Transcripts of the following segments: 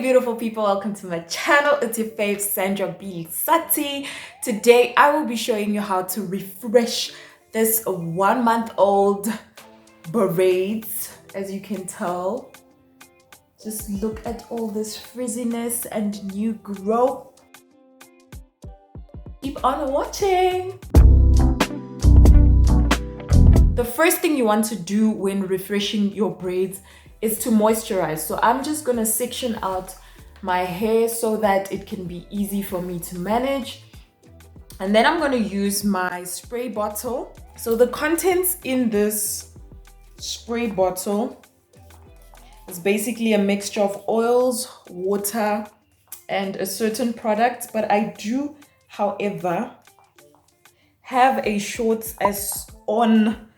beautiful people, welcome to my channel. It's your fave Sandra B. Sati. Today I will be showing you how to refresh this 1-month-old braids. As you can tell, just look at all this frizziness and new growth. Keep on watching. The first thing you want to do when refreshing your braids is to moisturize. So I'm just gonna section out my hair so that it can be easy for me to manage. And then I'm gonna use my spray bottle. So the contents in this spray bottle is basically a mixture of oils, water, and a certain product. But I do, however, have a short as on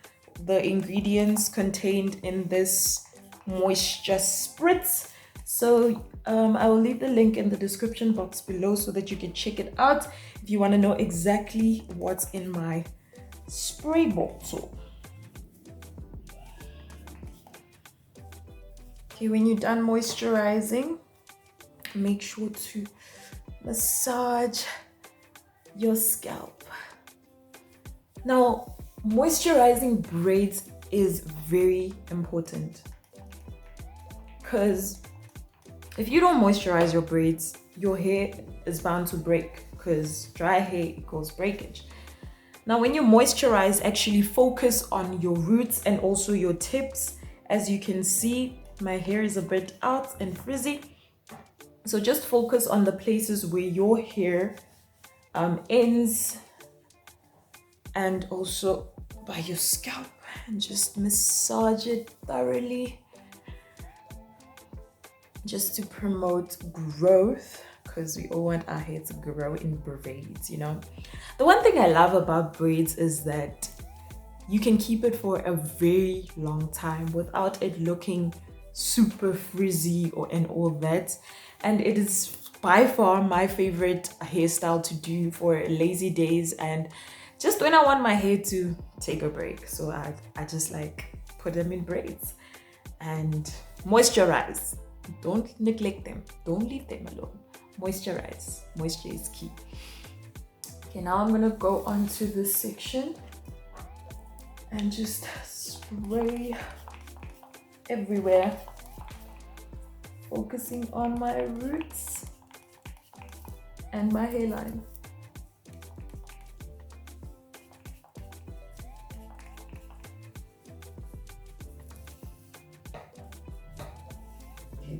the ingredients contained in this moisture spritz. So I will leave the link in the description box below so that you can check it out if you want to know exactly what's in my spray bottle. Okay, when you're done moisturizing, make sure to massage your scalp. Now, moisturizing braids is very important, because if you don't moisturize your braids, your hair is bound to break, because dry hair equals breakage. Now, when you moisturize, actually focus on your roots and also your tips. As you can see, my hair is a bit out and frizzy. So just focus on the places where your hair ends, and also by your scalp, and just massage it thoroughly, just to promote growth, because we all want our hair to grow in braids, you know. The one thing I love about braids is that you can keep it for a very long time without it looking super frizzy and all that. And it is by far my favorite hairstyle to do for lazy days and just when I want my hair to take a break. So I just like put them in braids and moisturize. Don't neglect them. Don't leave them alone. Moisturize. Moisture is key. Okay, now I'm gonna go on to this section and just spray everywhere, focusing on my roots and my hairline.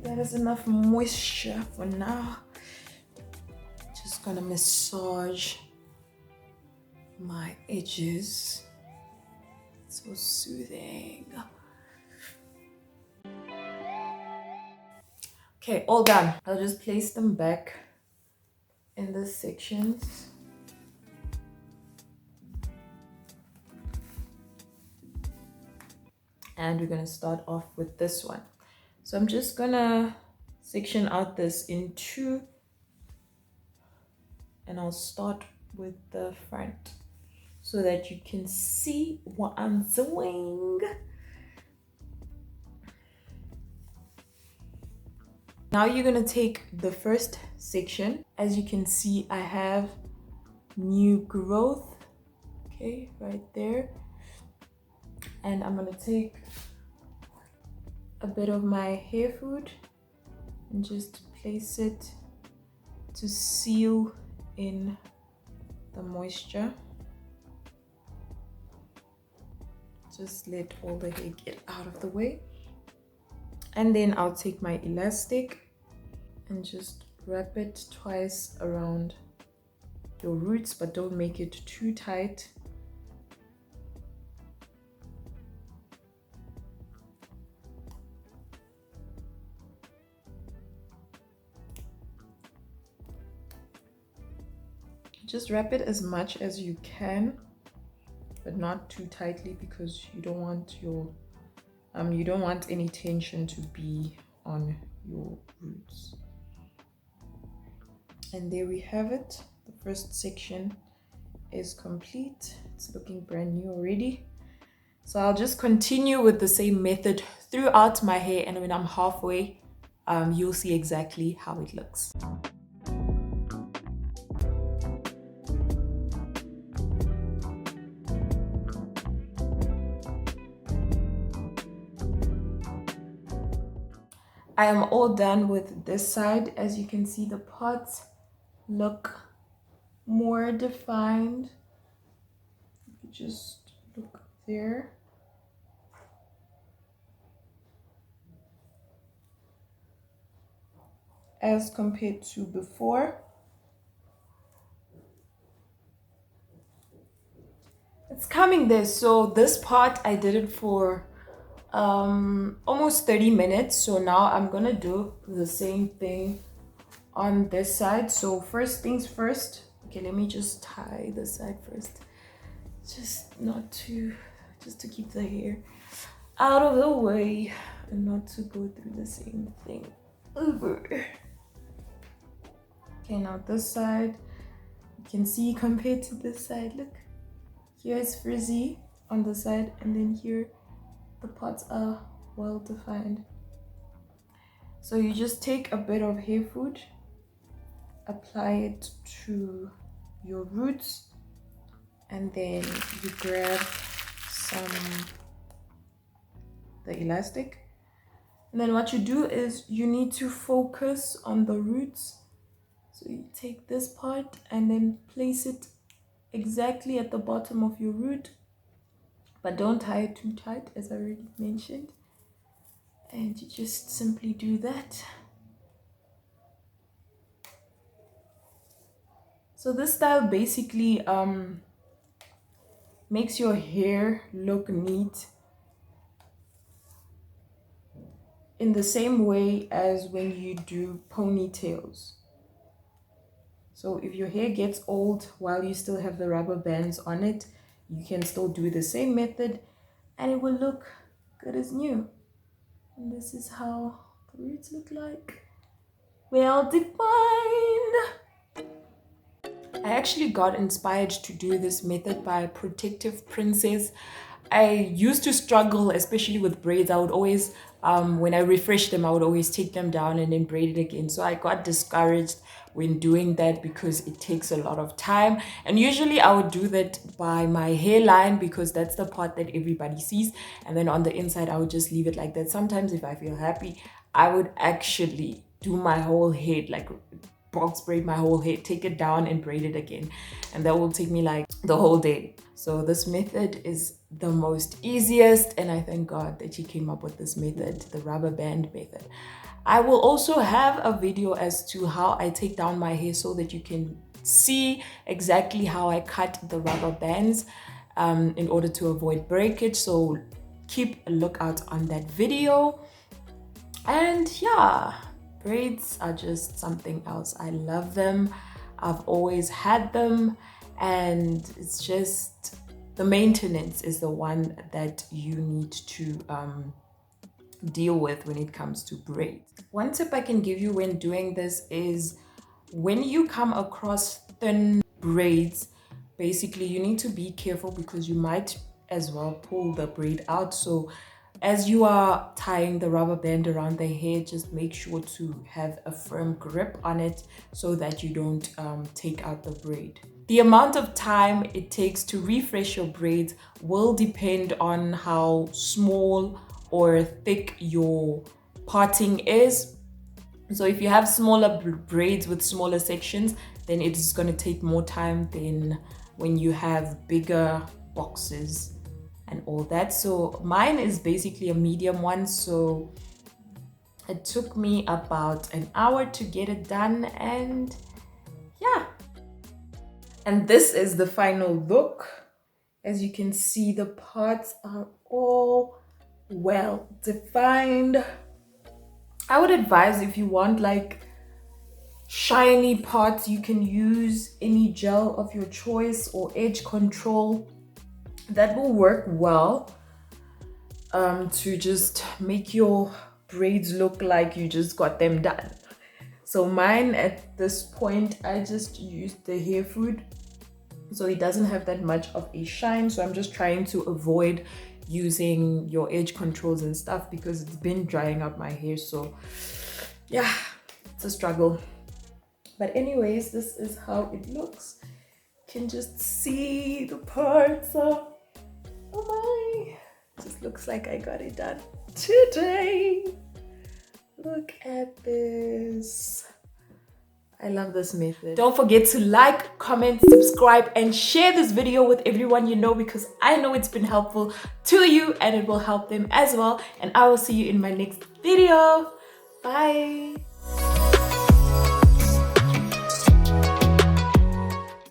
That is enough moisture for now. Just gonna massage my edges. So soothing. Okay, all done. I'll just place them back in the sections. And we're gonna start off with this one. So I'm just gonna section out this in two, and I'll start with the front so that you can see what I'm doing. Now you're gonna take the first section. As you can see, I have new growth, okay, right there. And I'm gonna take a bit of my hair food and just place it to seal in the moisture. Just let all the hair get out of the way. And then I'll take my elastic and just wrap it twice around your roots, but don't make it too tight. Just wrap it as much as you can, but not too tightly, because you don't want your you don't want any tension to be on your roots. And there we have it. The first section is complete. It's looking brand new already. So I'll just continue with the same method throughout my hair, and when I'm halfway, you'll see exactly how it looks. I am all done with this side. As you can see, the parts look more defined. Just look there. As compared to before. It's coming there. So this part I did it for almost 30 minutes. So now I'm gonna do the same thing on this side. So first things first. Okay, let me just tie this side first. Just to keep the hair out of the way and not to go through the same thing over. Okay, now this side, you can see compared to this side, look, here is frizzy on the side, and then here the parts are well defined. So you just take a bit of hair food, apply it to your roots, and then you grab the elastic. And then what you do is you need to focus on the roots. So you take this part and then place it exactly at the bottom of your root, but don't tie it too tight, as I already mentioned. And you just simply do that. So this style basically makes your hair look neat in the same way as when you do ponytails. So if your hair gets old while you still have the rubber bands on it, you can still do the same method and it will look good as new. And this is how the roots look like. Well defined. I actually got inspired to do this method by Protective Princess. I used to struggle, especially with braids. I would always, when I refresh them, I would always take them down and then braid it again. So I got discouraged when doing that because it takes a lot of time. And usually I would do that by my hairline because that's the part that everybody sees. And then on the inside, I would just leave it like that. Sometimes if I feel happy, I would actually do my whole head, like box braid my whole head, take it down and braid it again, and that will take me like the whole day. So this method is the most easiest, and I thank God that she came up with this method, the rubber band method. I will also have a video as to how I take down my hair so that you can see exactly how I cut the rubber bands in order to avoid breakage. So keep a lookout on that video. And yeah, braids are just something else. I love them. I've always had them, and it's just the maintenance is the one that you need to deal with when it comes to braids. One tip I can give you when doing this is when you come across thin braids, basically you need to be careful because you might as well pull the braid out. So as you are tying the rubber band around the hair, just make sure to have a firm grip on it so that you don't take out the braid. The amount of time it takes to refresh your braids will depend on how small or thick your parting is. So if you have smaller braids with smaller sections, then it is going to take more time than when you have bigger boxes and all that. So mine is basically a medium one, so it took me about an hour to get it done, and yeah. And this is the final look. As you can see, the parts are all well defined. I would advise, if you want like shiny parts, you can use any gel of your choice or edge control. That will work well to just make your braids look like you just got them done. So mine at this point, I just used the hair food, so it doesn't have that much of a shine. So I'm just trying to avoid using your edge controls and stuff because it's been drying up my hair. So yeah, it's a struggle. But anyways, this is how it looks. You can just see the parts of, oh my, it just looks like I got it done today. Look at this. I love this method. Don't forget to like, comment, subscribe, and share this video with everyone you know, because I know it's been helpful to you and it will help them as well. And I will see you in my next video. Bye.